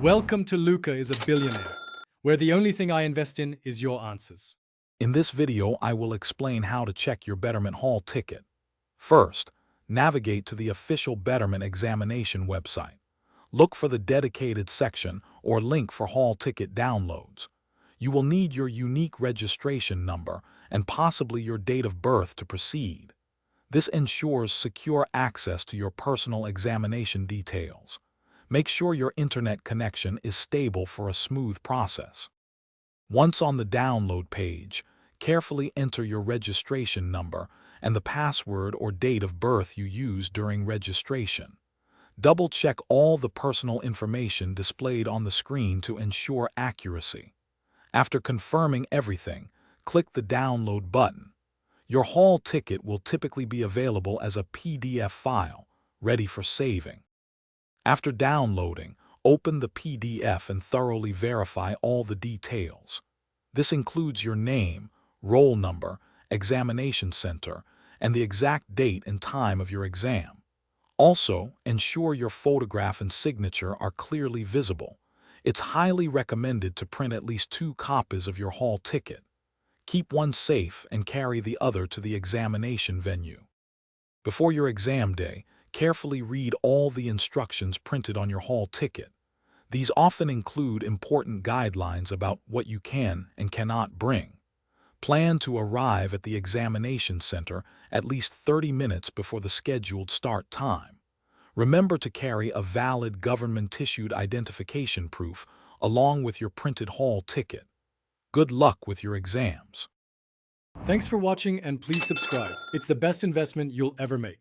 Welcome to Luca is a Billionaire, where the only thing I invest in is your answers. In this video, I will explain how to check your Betterment Hall ticket. First, navigate to the official Betterment examination website. Look for the dedicated section or link for hall ticket downloads. You will need your unique registration number and possibly your date of birth to proceed. This ensures secure access to your personal examination details. Make sure your internet connection is stable for a smooth process. Once on the download page, carefully enter your registration number and the password or date of birth you used during registration. Double-check all the personal information displayed on the screen to ensure accuracy. After confirming everything, click the Download button. Your hall ticket will typically be available as a PDF file, ready for saving. After downloading, open the PDF and thoroughly verify all the details. This includes your name, roll number, examination center, and the exact date and time of your exam. Also, ensure your photograph and signature are clearly visible. It's highly recommended to print at least 2 copies of your hall ticket. Keep one safe and carry the other to the examination venue. Before your exam day, carefully read all the instructions printed on your hall ticket. These often include important guidelines about what you can and cannot bring. Plan to arrive at the examination center at least 30 minutes before the scheduled start time. Remember to carry a valid government-issued identification proof along with your printed hall ticket. Good luck with your exams. Thanks for watching and please subscribe. It's the best investment you'll ever make.